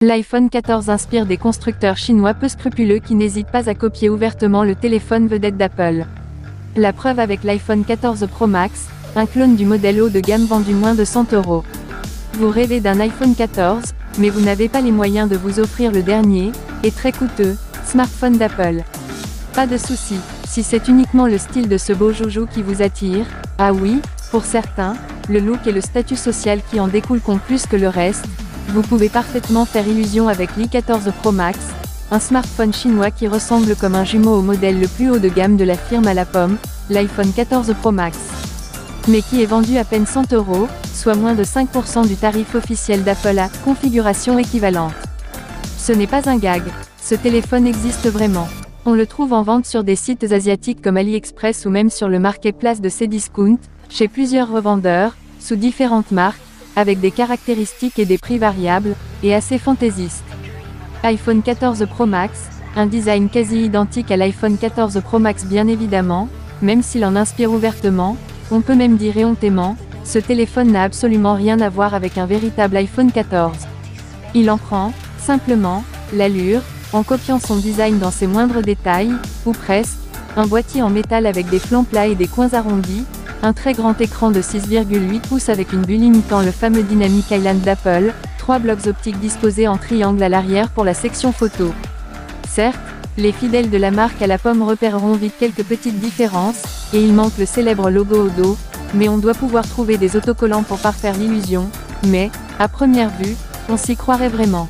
L'iPhone 14 inspire des constructeurs chinois peu scrupuleux qui n'hésitent pas à copier ouvertement le téléphone vedette d'Apple. La preuve avec l'iPhone 14 Pro Max, un clone du modèle haut de gamme vendu moins de 100 €. Vous rêvez d'un iPhone 14, mais vous n'avez pas les moyens de vous offrir le dernier, et très coûteux, smartphone d'Apple. Pas de souci, si c'est uniquement le style de ce beau joujou qui vous attire, ah oui, pour certains, le look et le statut social qui en découlent comptent plus que le reste, vous pouvez parfaitement faire illusion avec l'i14 Pro Max, un smartphone chinois qui ressemble comme un jumeau au modèle le plus haut de gamme de la firme à la pomme, l'iPhone 14 Pro Max. Mais qui est vendu à peine 100 €, soit moins de 5% du tarif officiel d'Apple à configuration équivalente. Ce n'est pas un gag, ce téléphone existe vraiment. On le trouve en vente sur des sites asiatiques comme AliExpress ou même sur le marketplace de Cdiscount, chez plusieurs revendeurs, sous différentes marques, avec des caractéristiques et des prix variables, et assez fantaisistes. iPhone 14 Pro Max, un design quasi identique à l'iPhone 14 Pro Max bien évidemment, même s'il en inspire ouvertement, on peut même dire éhontément, ce téléphone n'a absolument rien à voir avec un véritable iPhone 14. Il en prend, simplement, l'allure, en copiant son design dans ses moindres détails, ou presque, un boîtier en métal avec des flancs plats et des coins arrondis, un très grand écran de 6,8 pouces avec une bulle imitant le fameux Dynamic Island d'Apple, 3 blocs optiques disposés en triangle à l'arrière pour la section photo. Certes, les fidèles de la marque à la pomme repéreront vite quelques petites différences, et il manque le célèbre logo au dos, mais on doit pouvoir trouver des autocollants pour parfaire l'illusion, mais, à première vue, on s'y croirait vraiment.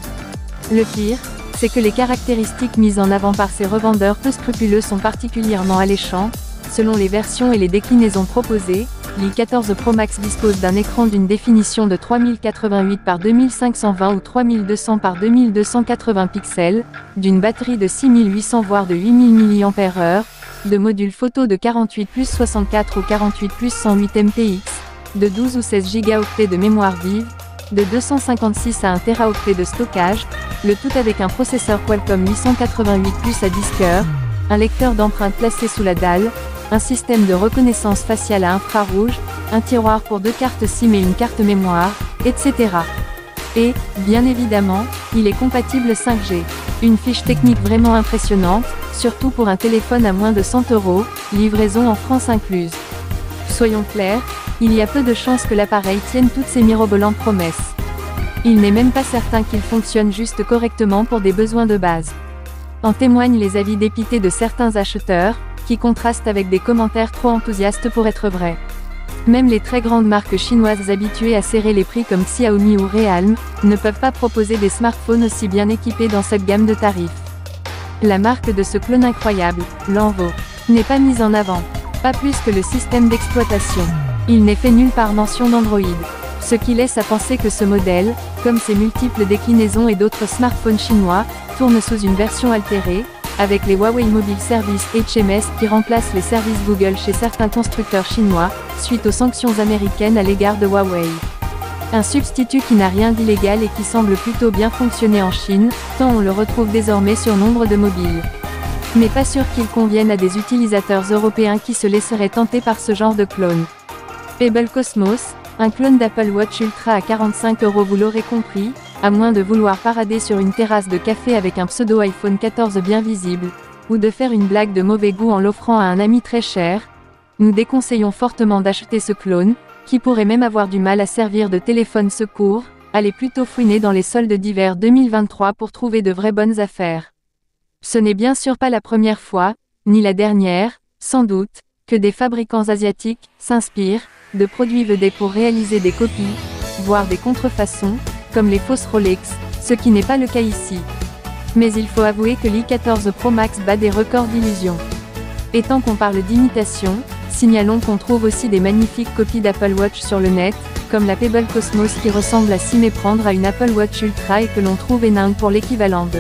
Le pire, c'est que les caractéristiques mises en avant par ces revendeurs peu scrupuleux sont particulièrement alléchantes. Selon les versions et les déclinaisons proposées, l'i14 Pro Max dispose d'un écran d'une définition de 3088 par 2520 ou 3200 par 2280 pixels, d'une batterie de 6800 voire de 8000 mAh, de modules photo de 48+64 ou 48+108 MPX, de 12 ou 16 Go de mémoire vive, de 256 à 1 Teraoctet de stockage, le tout avec un processeur Qualcomm 888+ à 10 cœurs, un lecteur d'empreintes placé sous la dalle, un système de reconnaissance faciale à infrarouge, un tiroir pour 2 cartes SIM et une carte mémoire, etc. Et, bien évidemment, il est compatible 5G. Une fiche technique vraiment impressionnante, surtout pour un téléphone à moins de 100 €, livraison en France incluse. Soyons clairs, il y a peu de chances que l'appareil tienne toutes ces mirobolantes promesses. Il n'est même pas certain qu'il fonctionne juste correctement pour des besoins de base. En témoignent les avis dépités de certains acheteurs, qui contrastent avec des commentaires trop enthousiastes pour être vrais. Même les très grandes marques chinoises habituées à serrer les prix comme Xiaomi ou Realme, ne peuvent pas proposer des smartphones aussi bien équipés dans cette gamme de tarifs. La marque de ce clone incroyable, l'Envo, n'est pas mise en avant, pas plus que le système d'exploitation. Il n'est fait nulle part mention d'Android. Ce qui laisse à penser que ce modèle, comme ses multiples déclinaisons et d'autres smartphones chinois, tourne sous une version altérée, avec les Huawei Mobile Services HMS qui remplacent les services Google chez certains constructeurs chinois, suite aux sanctions américaines à l'égard de Huawei. Un substitut qui n'a rien d'illégal et qui semble plutôt bien fonctionner en Chine, tant on le retrouve désormais sur nombre de mobiles. Mais pas sûr qu'il convienne à des utilisateurs européens qui se laisseraient tenter par ce genre de clone. Pebble Cosmos, un clone d'Apple Watch Ultra à 45 € vous l'aurez compris, à moins de vouloir parader sur une terrasse de café avec un pseudo iPhone 14 bien visible, ou de faire une blague de mauvais goût en l'offrant à un ami très cher, nous déconseillons fortement d'acheter ce clone, qui pourrait même avoir du mal à servir de téléphone secours. Allez plutôt fouiner dans les soldes d'hiver 2023 pour trouver de vraies bonnes affaires. Ce n'est bien sûr pas la première fois, ni la dernière, sans doute, que des fabricants asiatiques s'inspirent de produits vedettes pour réaliser des copies, voire des contrefaçons, comme les fausses Rolex, ce qui n'est pas le cas ici. Mais il faut avouer que l'i14 Pro Max bat des records d'illusion. Et tant qu'on parle d'imitation, signalons qu'on trouve aussi des magnifiques copies d'Apple Watch sur le net, comme la Pebble Cosmos qui ressemble à s'y méprendre à une Apple Watch Ultra et que l'on trouve éningue pour l'équivalent de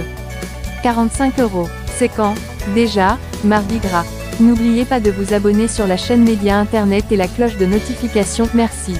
45 €. C'est quand, déjà, Mardi Gras. N'oubliez pas de vous abonner sur la chaîne Média Internet et la cloche de notification. Merci.